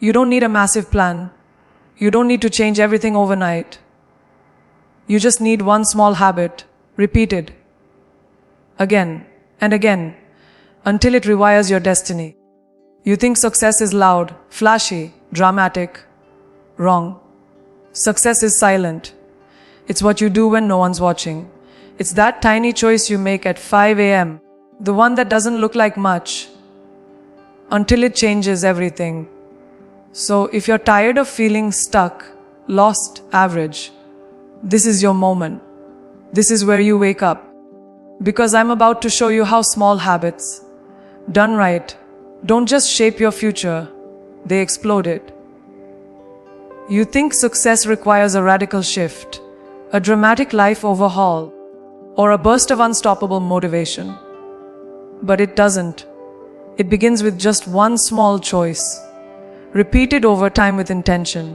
You don't need a massive plan. You don't need to change everything overnight. You just need one small habit, repeated again and again, until it rewires your destiny. You think success is loud, flashy, dramatic. Wrong. Success is silent. It's what you do when no one's watching. It's that tiny choice you make at 5 a.m., the one that doesn't look like much, until it changes everything. So if you're tired of feeling stuck, lost, average, this is your moment. This is where you wake up. Because I'm about to show you how small habits, done right, don't just shape your future, they explode it. You think success requires a radical shift, a dramatic life overhaul, or a burst of unstoppable motivation. But it doesn't. It begins with just one small choice, repeated over time with intention.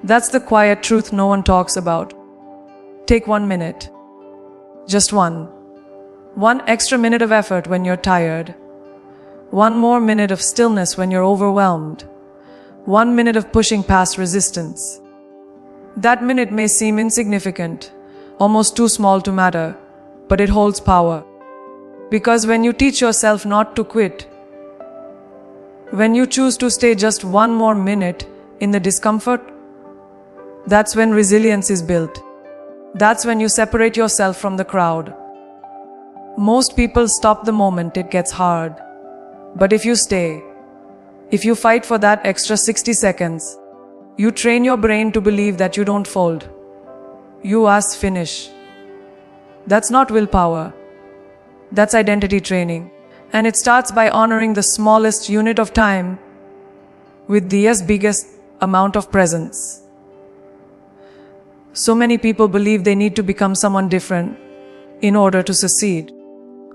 That's the quiet truth no one talks about. Take 1 minute. Just one. One extra minute of effort when you're tired. One more minute of stillness when you're overwhelmed. 1 minute of pushing past resistance. That minute may seem insignificant, almost too small to matter, but it holds power. Because when you teach yourself not to quit, when you choose to stay just one more minute in the discomfort, that's when resilience is built. That's when you separate yourself from the crowd. Most people stop the moment it gets hard. But if you stay, if you fight for that extra 60 seconds, you train your brain to believe that you don't fold. You ask finish. That's not willpower. That's identity training. And it starts by honoring the smallest unit of time with the biggest amount of presence. So many people believe they need to become someone different in order to succeed.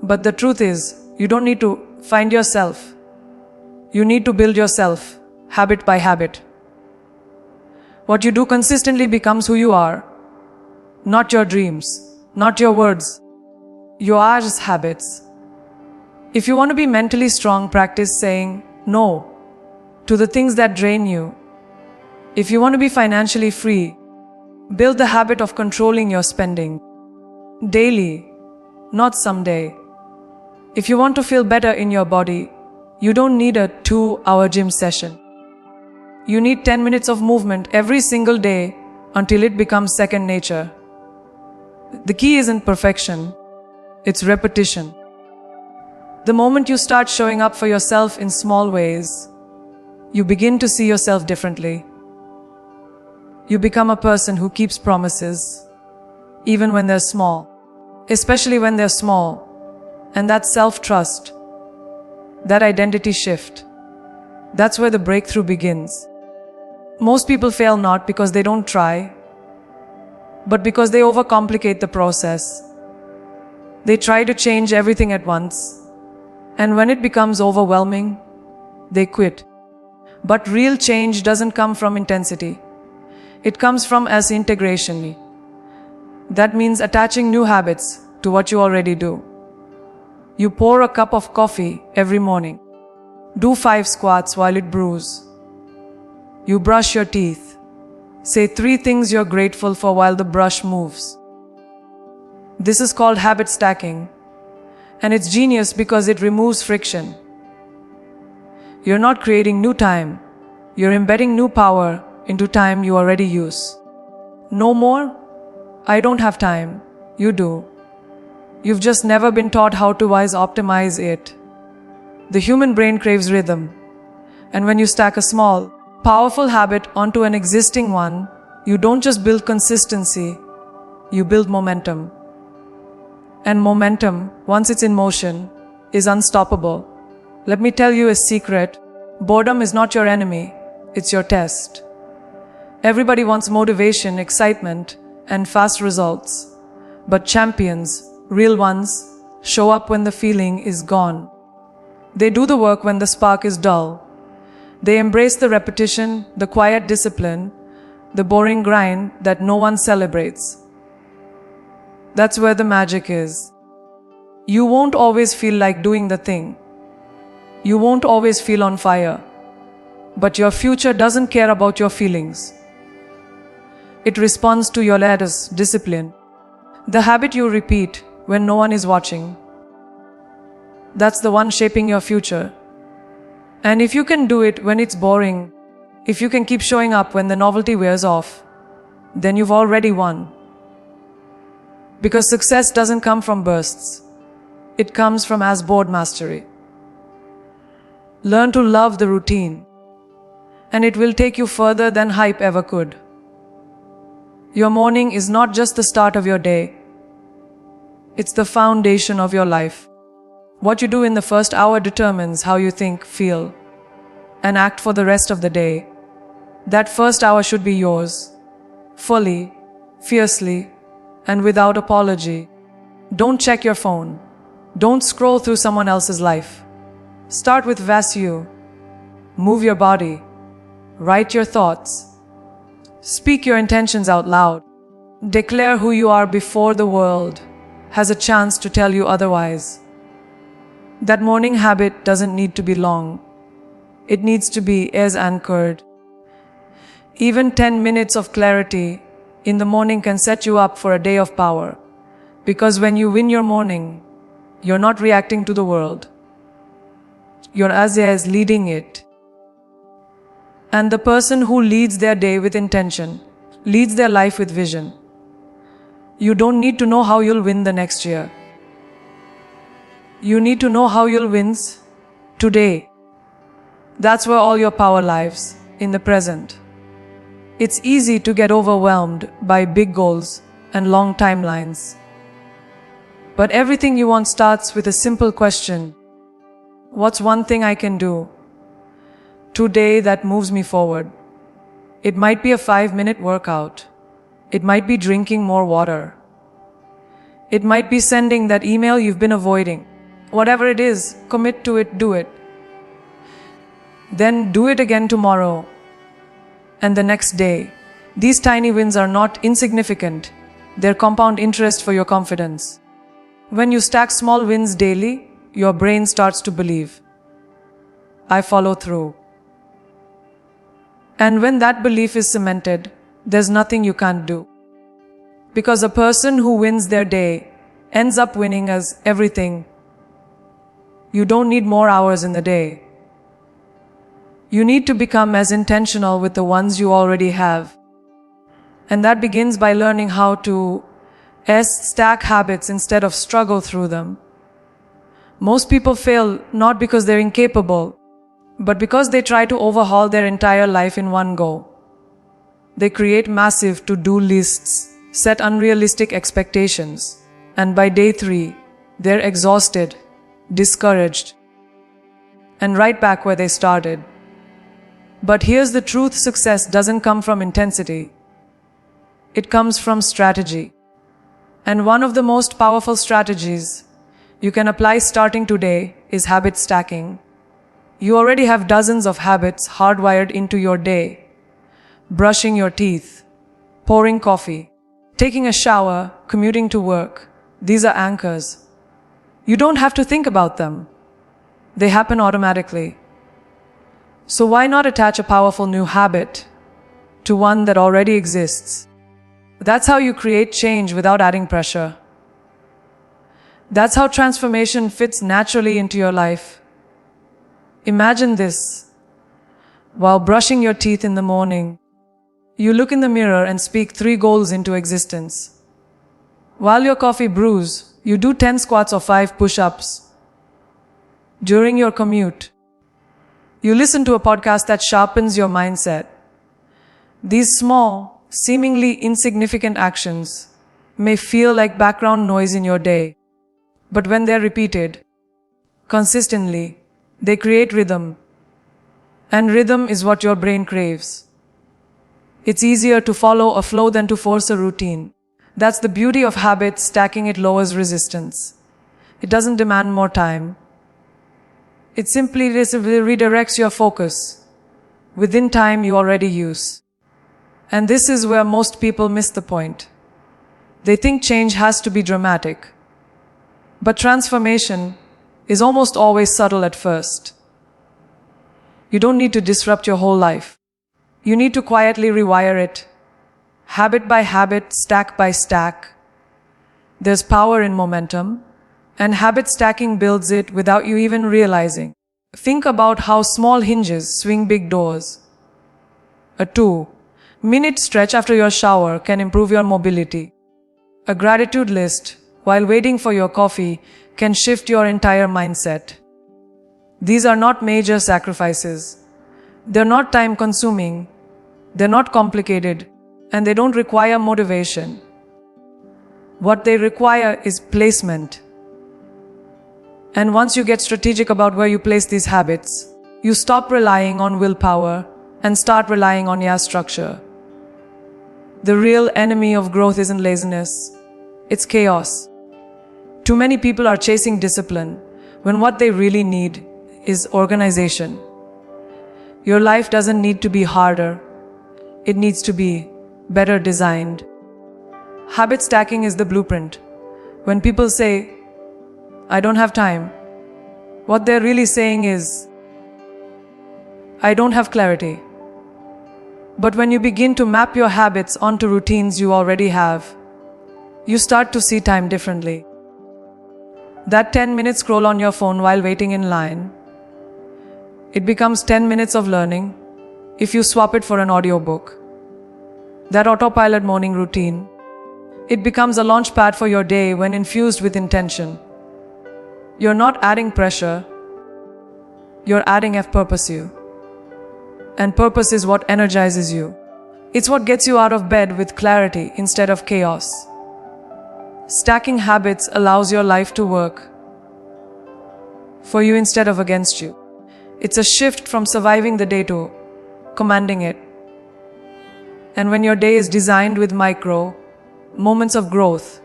But the truth is, you don't need to find yourself. You need to build yourself, habit by habit. What you do consistently becomes who you are. Not your dreams, not your words, yours habits. If you want to be mentally strong, practice saying no to the things that drain you. If you want to be financially free, build the habit of controlling your spending. Daily, not someday. If you want to feel better in your body, you don't need a 2-hour gym session. You need 10 minutes of movement every single day until it becomes second nature. The key isn't perfection, it's repetition. The moment you start showing up for yourself in small ways, you begin to see yourself differently. You become a person who keeps promises, even when they're small, especially when they're small. And that self-trust, that identity shift, that's where the breakthrough begins. Most people fail not because they don't try, but because they overcomplicate the process. They try to change everything at once, and when it becomes overwhelming, they quit. But real change doesn't come from intensity. It comes from integration. That means attaching new habits to what you already do. You pour a cup of coffee every morning. Do 5 squats while it brews. You brush your teeth. Say 3 things you're grateful for while the brush moves. This is called habit stacking, and it's genius because it removes friction. You're not creating new time. You're embedding new power into time you already use. No more, I don't have time. You do. You've just never been taught how to optimize it. The human brain craves rhythm. And when you stack a small, powerful habit onto an existing one, you don't just build consistency, you build momentum. And momentum, once it's in motion, is unstoppable. Let me tell you a secret. Boredom is not your enemy, it's your test. Everybody wants motivation, excitement, and fast results. But champions, real ones, show up when the feeling is gone. They do the work when the spark is dull. They embrace the repetition, the quiet discipline, the boring grind that no one celebrates. That's where the magic is. You won't always feel like doing the thing. You won't always feel on fire. But your future doesn't care about your feelings. It responds to your latest discipline. The habit you repeat when no one is watching. That's the one shaping your future. And if you can do it when it's boring, if you can keep showing up when the novelty wears off, then you've already won. Because success doesn't come from bursts. It comes from as bored mastery. Learn to love the routine, and it will take you further than hype ever could. Your morning is not just the start of your day. It's the foundation of your life. What you do in the first hour determines how you think, feel, and act for the rest of the day. That first hour should be yours, fully, fiercely, and without apology. Don't check your phone. Don't scroll through someone else's life. Start with vast you. Move your body. Write your thoughts. Speak your intentions out loud. Declare who you are before the world has a chance to tell you otherwise. That morning habit doesn't need to be long. It needs to be as anchored. Even 10 minutes of clarity in the morning can set you up for a day of power. Because when you win your morning, you're not reacting to the world. You're as leading it. And the person who leads their day with intention leads their life with vision. You don't need to know how you'll win the next year. You need to know how you'll win today. That's where all your power lies, in the present. It's easy to get overwhelmed by big goals and long timelines. But everything you want starts with a simple question. What's one thing I can do today that moves me forward? It might be a 5-minute workout. It might be drinking more water. It might be sending that email you've been avoiding. Whatever it is, commit to it, do it. Then do it again tomorrow and the next day. These tiny wins are not insignificant. They're compound interest for your confidence. When you stack small wins daily, your brain starts to believe, I follow through. And when that belief is cemented, there's nothing you can't do. Because a person who wins their day ends up winning as everything. You don't need more hours in the day. You need to become as intentional with the ones you already have. And that begins by learning how to stack habits instead of struggle through them. Most people fail not because they're incapable, but because they try to overhaul their entire life in one go. They create massive to-do lists, set unrealistic expectations, and by day 3, they're exhausted, discouraged, and right back where they started. But here's the truth: success doesn't come from intensity. It comes from strategy. And one of the most powerful strategies you can apply starting today is habit stacking. You already have dozens of habits hardwired into your day. Brushing your teeth, pouring coffee, taking a shower, commuting to work. These are anchors. You don't have to think about them. They happen automatically. So why not attach a powerful new habit to one that already exists? That's how you create change without adding pressure. That's how transformation fits naturally into your life. Imagine this. While brushing your teeth in the morning, you look in the mirror and speak 3 goals into existence. While your coffee brews, you do 10 squats or 5 push-ups. During your commute, you listen to a podcast that sharpens your mindset. These small, seemingly insignificant actions may feel like background noise in your day, but when they're repeated consistently, they create rhythm. And rhythm is what your brain craves. It's easier to follow a flow than to force a routine. That's the beauty of habits. Stacking it lowers resistance. It doesn't demand more time. It simply redirects your focus within time you already use. And this is where most people miss the point. They think change has to be dramatic. But transformation is almost always subtle at first. You don't need to disrupt your whole life. You need to quietly rewire it, habit by habit, stack by stack. There's power in momentum, and habit stacking builds it without you even realizing. Think about how small hinges swing big doors. A 2-minute stretch after your shower can improve your mobility. A gratitude list while waiting for your coffee can shift your entire mindset. These are not major sacrifices. They're not time-consuming. They're not complicated, and they don't require motivation. What they require is placement. And once you get strategic about where you place these habits, you stop relying on willpower and start relying on structure. The real enemy of growth isn't laziness, it's chaos. Too many people are chasing discipline when what they really need is organization. Your life doesn't need to be harder, it needs to be better designed. Habit stacking is the blueprint. When people say, I don't have time, what they're really saying is, I don't have clarity. But when you begin to map your habits onto routines you already have, you start to see time differently. That 10-minute scroll on your phone while waiting in line, it becomes 10 minutes of learning if you swap it for an audiobook. That autopilot morning routine, it becomes a launch pad for your day when infused with intention. You're not adding pressure, you're adding purpose you. And purpose is what energizes you. It's what gets you out of bed with clarity instead of chaos. Stacking habits allows your life to work for you instead of against you. It's a shift from surviving the day to commanding it. And when your day is designed with micro moments of growth,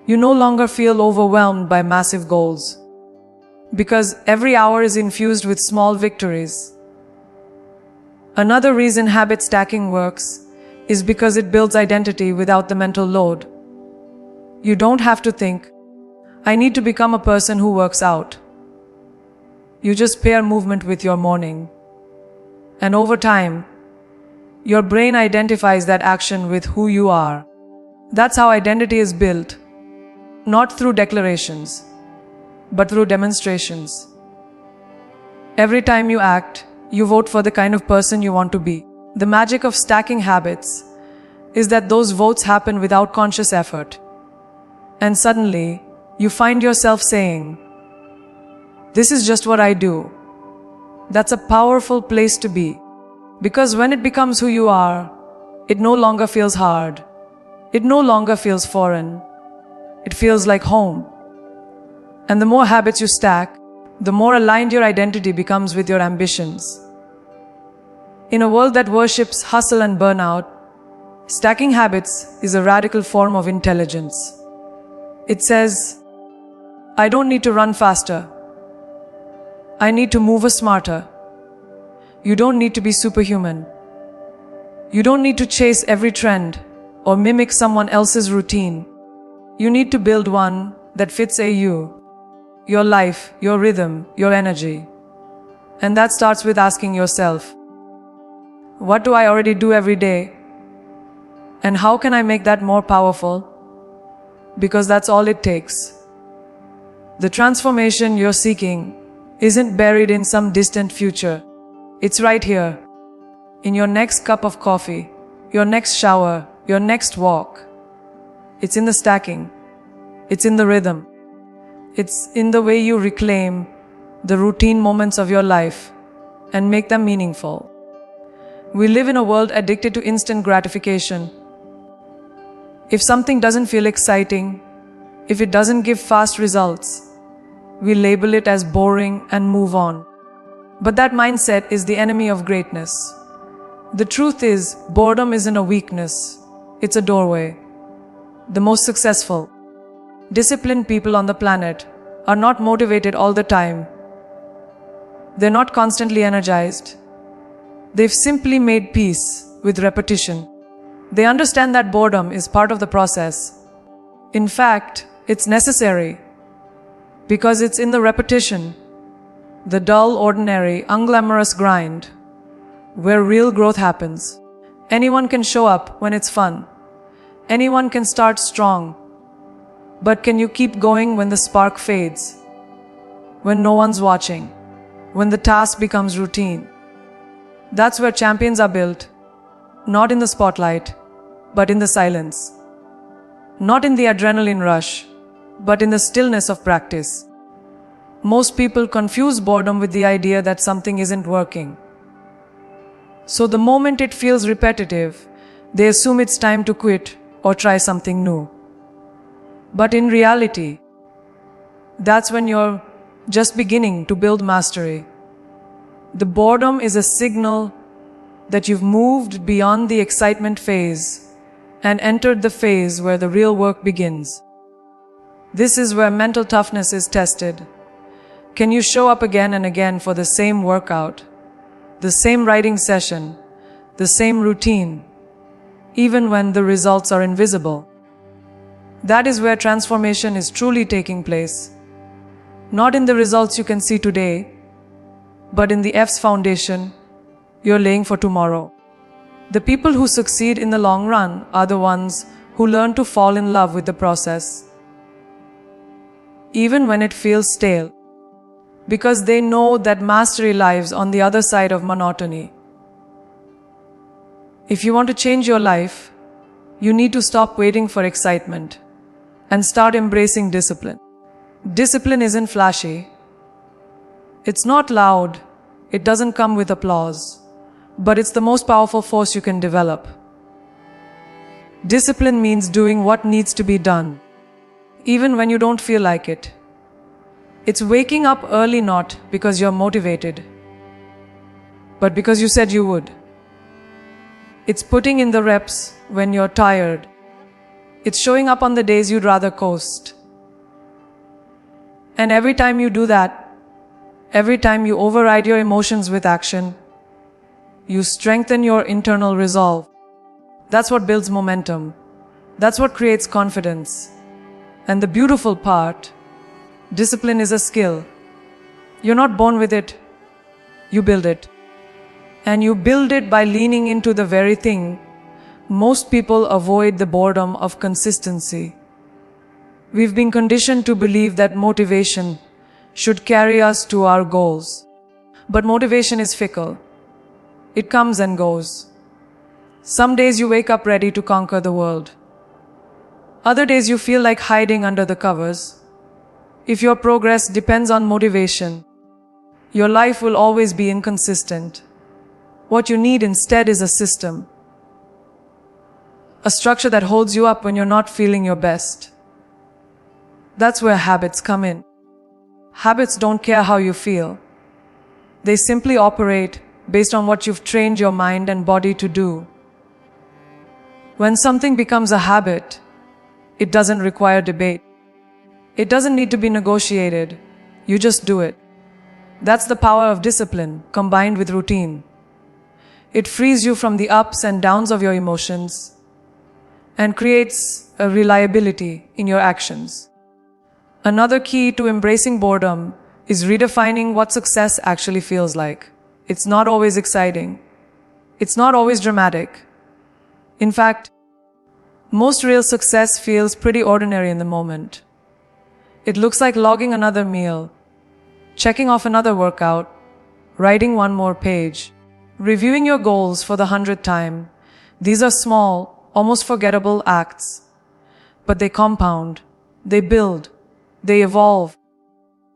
you no longer feel overwhelmed by massive goals, because every hour is infused with small victories. Another reason habit stacking works is because it builds identity without the mental load. You don't have to think, I need to become a person who works out. You just pair movement with your morning. And over time, your brain identifies that action with who you are. That's how identity is built, not through declarations, but through demonstrations. Every time you act, you vote for the kind of person you want to be. The magic of stacking habits is that those votes happen without conscious effort. And suddenly, you find yourself saying, this is just what I do. That's a powerful place to be. Because when it becomes who you are, it no longer feels hard. It no longer feels foreign. It feels like home. And the more habits you stack, the more aligned your identity becomes with your ambitions. In a world that worships hustle and burnout, stacking habits is a radical form of intelligence. It says, I don't need to run faster. I need to move smarter. You don't need to be superhuman. You don't need to chase every trend or mimic someone else's routine. You need to build one that fits you, your life, your rhythm, your energy. And that starts with asking yourself, what do I already do every day? And how can I make that more powerful? Because that's all it takes. The transformation you're seeking isn't buried in some distant future. It's right here, in your next cup of coffee, your next shower, your next walk. It's in the stacking. It's in the rhythm. It's in the way you reclaim the routine moments of your life and make them meaningful. We live in a world addicted to instant gratification. If something doesn't feel exciting, if it doesn't give fast results, we label it as boring and move on. But that mindset is the enemy of greatness. The truth is, boredom isn't a weakness, it's a doorway. The most successful, disciplined people on the planet are not motivated all the time. They're not constantly energized. They've simply made peace with repetition. They understand that boredom is part of the process. In fact, it's necessary, because it's in the repetition The dull, ordinary, unglamorous grind, where real growth happens. Anyone can show up when it's fun. Anyone can start strong. But can you keep going when the spark fades? When no one's watching? When the task becomes routine? That's where champions are built. Not in the spotlight, but in the silence. Not in the adrenaline rush, but in the stillness of practice. Most people confuse boredom with the idea that something isn't working. So the moment it feels repetitive, they assume it's time to quit or try something new. But in reality, that's when you're just beginning to build mastery. The boredom is a signal that you've moved beyond the excitement phase and entered the phase where the real work begins. This is where mental toughness is tested. Can you show up again and again for the same workout, the same writing session, the same routine, even when the results are invisible? That is where transformation is truly taking place. Not in the results you can see today, but in the F's foundation you're laying for tomorrow. The people who succeed in the long run are the ones who learn to fall in love with the process, even when it feels stale, because they know that mastery lives on the other side of monotony. If you want to change your life, you need to stop waiting for excitement and start embracing discipline. Discipline isn't flashy. It's not loud. It doesn't come with applause. But it's the most powerful force you can develop. Discipline means doing what needs to be done, even when you don't feel like it. It's waking up early not because you're motivated, but because you said you would. It's putting in the reps when you're tired. It's showing up on the days you'd rather coast. And every time you do that, every time you override your emotions with action, you strengthen your internal resolve. That's what builds momentum. That's what creates confidence. And the beautiful part, discipline is a skill. You're not born with it. You build it. And you build it by leaning into the very thing most people avoid: the boredom of consistency. We've been conditioned to believe that motivation should carry us to our goals. But motivation is fickle. It comes and goes. Some days you wake up ready to conquer the world. Other days you feel like hiding under the covers. If your progress depends on motivation, your life will always be inconsistent. What you need instead is a system. A structure that holds you up when you're not feeling your best. That's where habits come in. Habits don't care how you feel. They simply operate based on what you've trained your mind and body to do. When something becomes a habit, it doesn't require debate. It doesn't need to be negotiated. You just do it. That's the power of discipline combined with routine. It frees you from the ups and downs of your emotions and creates a reliability in your actions. Another key to embracing boredom is redefining what success actually feels like. It's not always exciting. It's not always dramatic. In fact, most real success feels pretty ordinary in the moment. It looks like logging another meal, checking off another workout, writing one more page, reviewing your goals for the 100th time. These are small, almost forgettable acts, but they compound, they build, they evolve.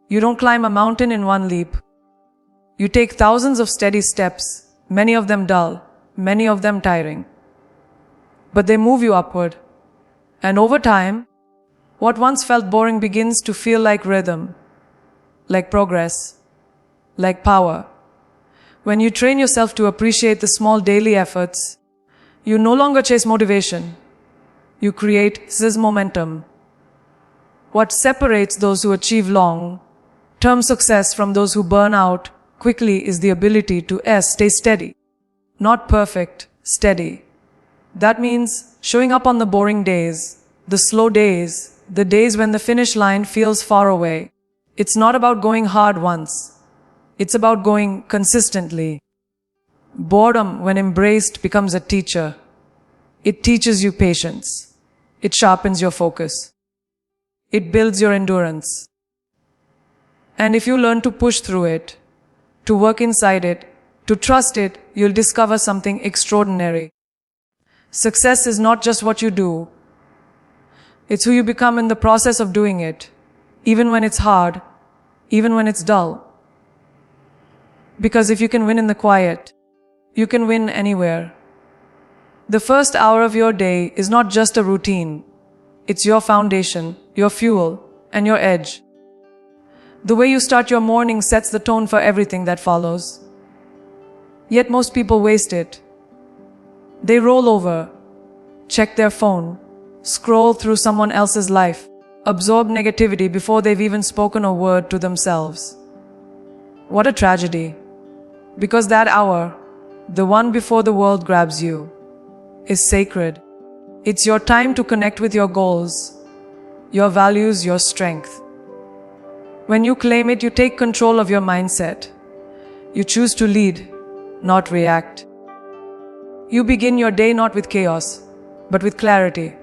You don't climb a mountain in one leap. You take thousands of steady steps, many of them dull, many of them tiring. But they move you upward. And over time, what once felt boring begins to feel like rhythm, like progress, like power. When you train yourself to appreciate the small daily efforts, you no longer chase motivation. You create momentum. What separates those who achieve long-term success from those who burn out quickly is the ability to stay steady. Not perfect, steady. That means showing up on the boring days, the slow days, the days when the finish line feels far away. It's not about going hard once. It's about going consistently. Boredom, when embraced, becomes a teacher. It teaches you patience. It sharpens your focus. It builds your endurance. And if you learn to push through it, to work inside it, to trust it, you'll discover something extraordinary. Success is not just what you do. It's who you become in the process of doing it, even when it's hard, even when it's dull. Because if you can win in the quiet, you can win anywhere. The first hour of your day is not just a routine. It's your foundation, your fuel, and your edge. The way you start your morning sets the tone for everything that follows. Yet most people waste it. They roll over, check their phone, scroll through someone else's life, absorb negativity before they've even spoken a word to themselves. What a tragedy. Because that hour, the one before the world grabs you, is sacred. It's your time to connect with your goals, your values, your strength. When you claim it, you take control of your mindset. You choose to lead, not react. You begin your day not with chaos, but with clarity.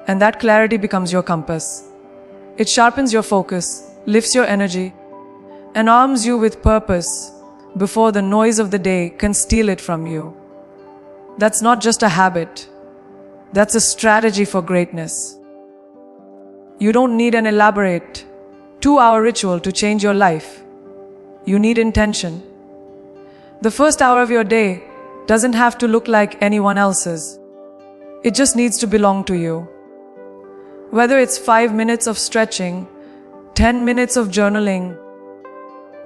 And that clarity becomes your compass. It sharpens your focus, lifts your energy, and arms you with purpose before the noise of the day can steal it from you. That's not just a habit. That's a strategy for greatness. You don't need an elaborate 2-hour ritual to change your life. You need intention. The first hour of your day doesn't have to look like anyone else's. It just needs to belong to you. Whether it's 5 minutes of stretching, 10 minutes of journaling,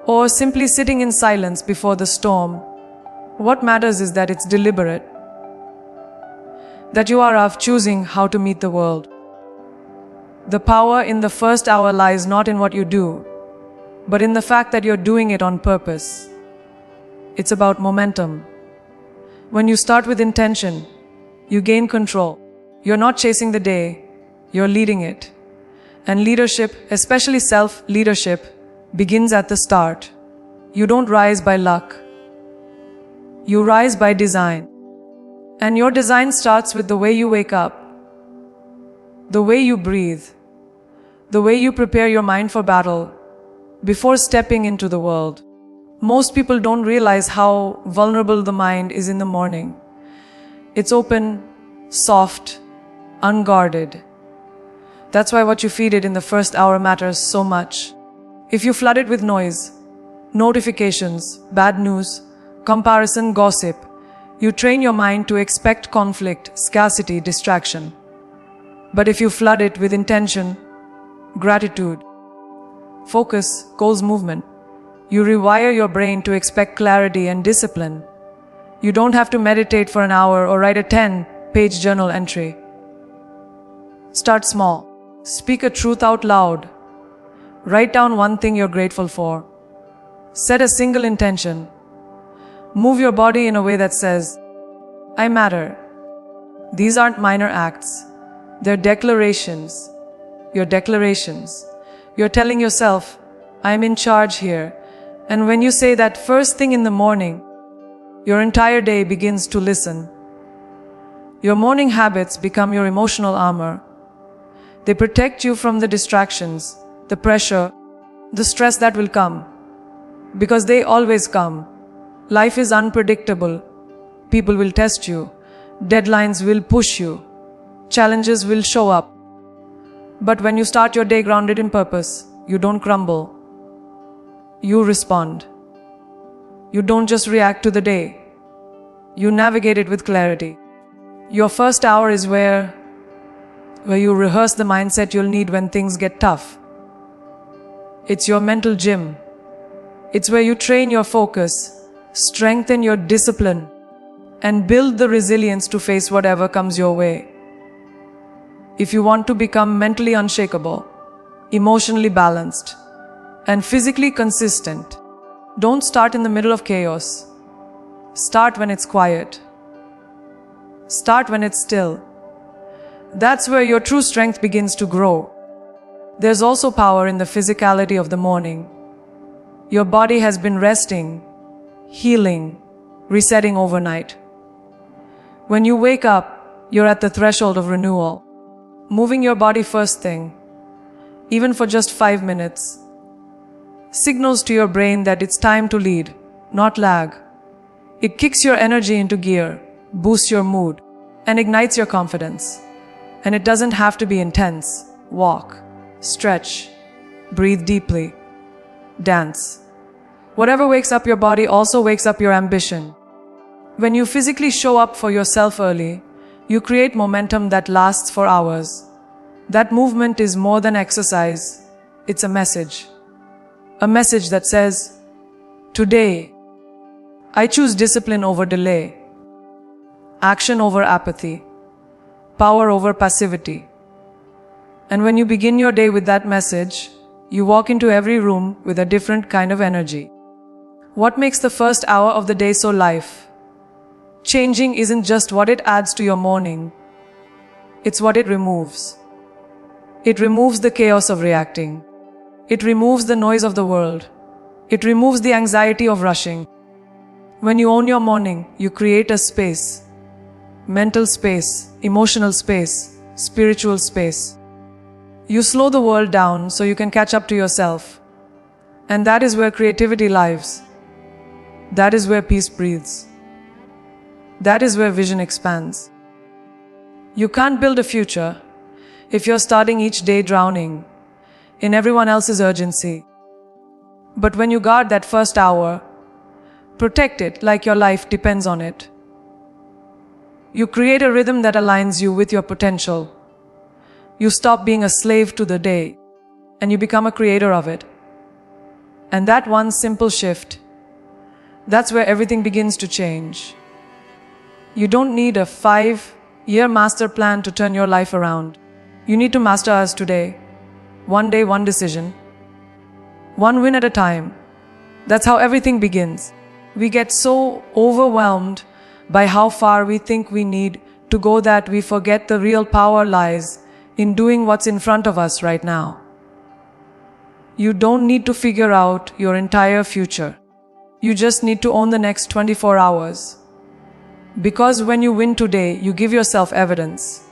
or simply sitting in silence before the storm, what matters is that it's deliberate. That you are of choosing how to meet the world. The power in the first hour lies not in what you do, but in the fact that you're doing it on purpose. It's about momentum. When you start with intention, you gain control. You're not chasing the day, you're leading it. And leadership, especially self-leadership, begins at the start. You don't rise by luck. You rise by design. And your design starts with the way you wake up, the way you breathe, the way you prepare your mind for battle before stepping into the world. Most people don't realize how vulnerable the mind is in the morning. It's open, soft, unguarded. That's why what you feed it in the first hour matters so much. If you flood it with noise, notifications, bad news, comparison, gossip, you train your mind to expect conflict, scarcity, distraction. But if you flood it with intention, gratitude, focus, goals, movement, you rewire your brain to expect clarity and discipline. You don't have to meditate for an hour or write a 10-page journal entry. Start small. Speak a truth out loud. Write down one thing you're grateful for. Set a single intention. Move your body in a way that says, I matter. These aren't minor acts. They're declarations. Your declarations. You're telling yourself, I'm in charge here. And when you say that first thing in the morning, your entire day begins to listen. Your morning habits become your emotional armor. They protect you from the distractions, the pressure, the stress that will come. Because they always come. Life is unpredictable. People will test you. Deadlines will push you. Challenges will show up. But when you start your day grounded in purpose, you don't crumble. You respond. You don't just react to the day. You navigate it with clarity. Your first hour is where you rehearse the mindset you'll need when things get tough. It's your mental gym. It's where you train your focus, strengthen your discipline, and build the resilience to face whatever comes your way. If you want to become mentally unshakable, emotionally balanced, and physically consistent, don't start in the middle of chaos. Start when it's quiet. Start when it's still. That's where your true strength begins to grow. There's also power in the physicality of the morning. Your body has been resting, healing, resetting overnight. When you wake up, you're at the threshold of renewal. Moving your body first thing, even for just 5 minutes, signals to your brain that it's time to lead, not lag. It kicks your energy into gear, boosts your mood, and ignites your confidence. And it doesn't have to be intense. Walk, stretch, breathe deeply, dance. Whatever wakes up your body also wakes up your ambition. When you physically show up for yourself early, you create momentum that lasts for hours. That movement is more than exercise. It's a message. A message that says, today, I choose discipline over delay, action over apathy, power over passivity. And when you begin your day with that message, you walk into every room with a different kind of energy. What makes the first hour of the day so life-changing isn't just what it adds to your morning, it's what it removes. It removes the chaos of reacting. It removes the noise of the world. It removes the anxiety of rushing. When you own your morning, you create a space. Mental space, emotional space, spiritual space. You slow the world down so you can catch up to yourself. And that is where creativity lives. That is where peace breathes. That is where vision expands. You can't build a future if you're starting each day drowning in everyone else's urgency. But when you guard that first hour, protect it like your life depends on it. You create a rhythm that aligns you with your potential. You stop being a slave to the day, and you become a creator of it. And that one simple shift, that's where everything begins to change. You don't need a 5-year master plan to turn your life around. You need to master us today. One day, one decision. One win at a time. That's how everything begins. We get so overwhelmed by how far we think we need to go that we forget the real power lies in doing what's in front of us right now. You don't need to figure out your entire future. You just need to own the next 24 hours. Because when you win today, you give yourself evidence.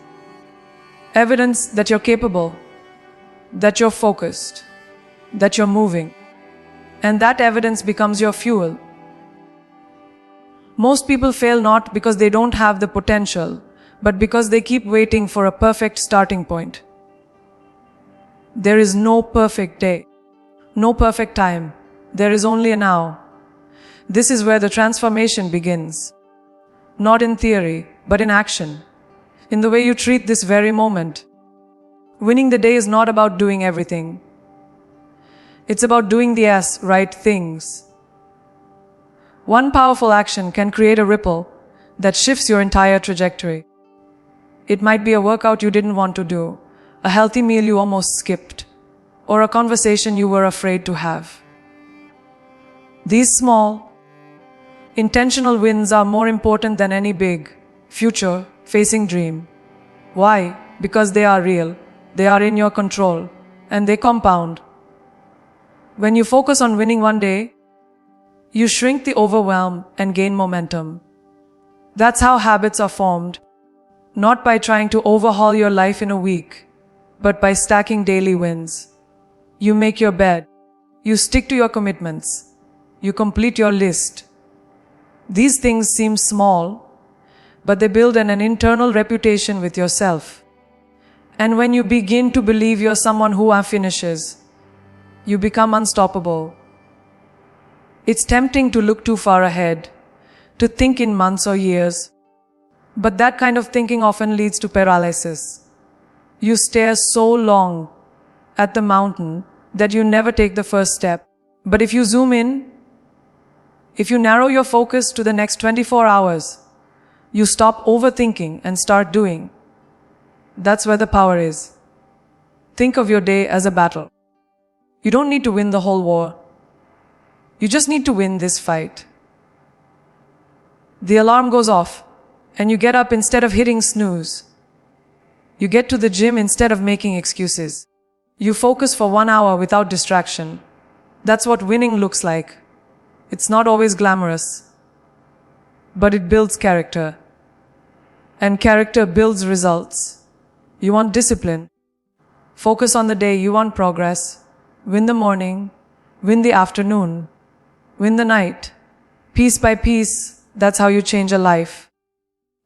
Evidence that you're capable, that you're focused, that you're moving. And that evidence becomes your fuel. Most people fail not because they don't have the potential, but because they keep waiting for a perfect starting point. There is no perfect day, no perfect time. There is only a now. This is where the transformation begins. Not in theory, but in action. In the way you treat this very moment. Winning the day is not about doing everything. It's about doing the right things. One powerful action can create a ripple that shifts your entire trajectory. It might be a workout you didn't want to do, a healthy meal you almost skipped, or a conversation you were afraid to have. These small, intentional wins are more important than any big, future-facing dream. Why? Because they are real, they are in your control, and they compound. When you focus on winning one day, you shrink the overwhelm and gain momentum. That's how habits are formed. Not by trying to overhaul your life in a week, but by stacking daily wins. You make your bed. You stick to your commitments. You complete your list. These things seem small, but they build an internal reputation with yourself. And when you begin to believe you're someone who finishes, you become unstoppable. It's tempting to look too far ahead, to think in months or years. But that kind of thinking often leads to paralysis. You stare so long at the mountain that you never take the first step. But if you zoom in, if you narrow your focus to the next 24 hours, you stop overthinking and start doing. That's where the power is. Think of your day as a battle. You don't need to win the whole war. You just need to win this fight. The alarm goes off, and you get up instead of hitting snooze. You get to the gym instead of making excuses. You focus for 1 hour without distraction. That's what winning looks like. It's not always glamorous, but it builds character. And character builds results. You want discipline. Focus on the day. You want progress. Win the morning. Win the afternoon. Win the night. Piece by piece, that's how you change a life.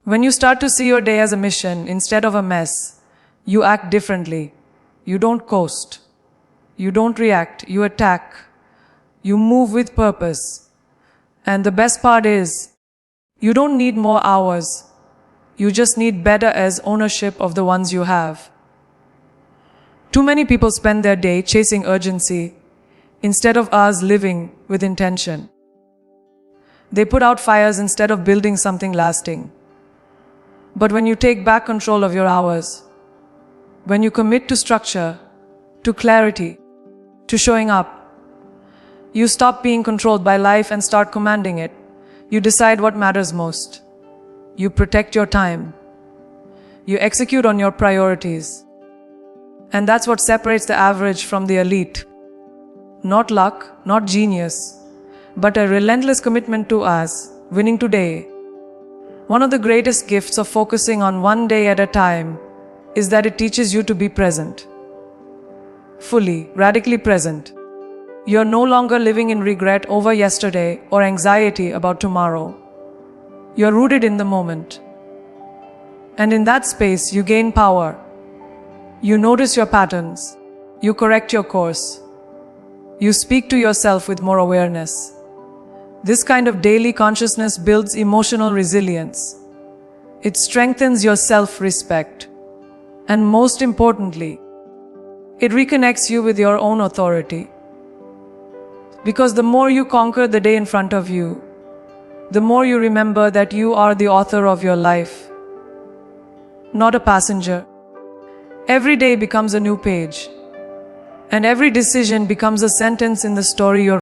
When you start to see your day as a mission instead of a mess, you act differently. You don't coast. You don't react. You attack. You move with purpose. And the best part is, you don't need more hours. You just need better as ownership of the ones you have. Too many people spend their day chasing urgency instead of hours living with intention. They put out fires instead of building something lasting. But when you take back control of your hours, when you commit to structure, to clarity, to showing up, you stop being controlled by life and start commanding it. You decide what matters most. You protect your time. You execute on your priorities. And that's what separates the average from the elite. Not luck, not genius, but a relentless commitment to us, winning today. One of the greatest gifts of focusing on one day at a time is that it teaches you to be present. Fully, radically present. You're no longer living in regret over yesterday or anxiety about tomorrow. You're rooted in the moment. And in that space, you gain power. You notice your patterns. You correct your course. You speak to yourself with more awareness. This kind of daily consciousness builds emotional resilience. It strengthens your self-respect. And most importantly, it reconnects you with your own authority. Because the more you conquer the day in front of you, the more you remember that you are the author of your life, not a passenger. Every day becomes a new page, and every decision becomes a sentence in the story you're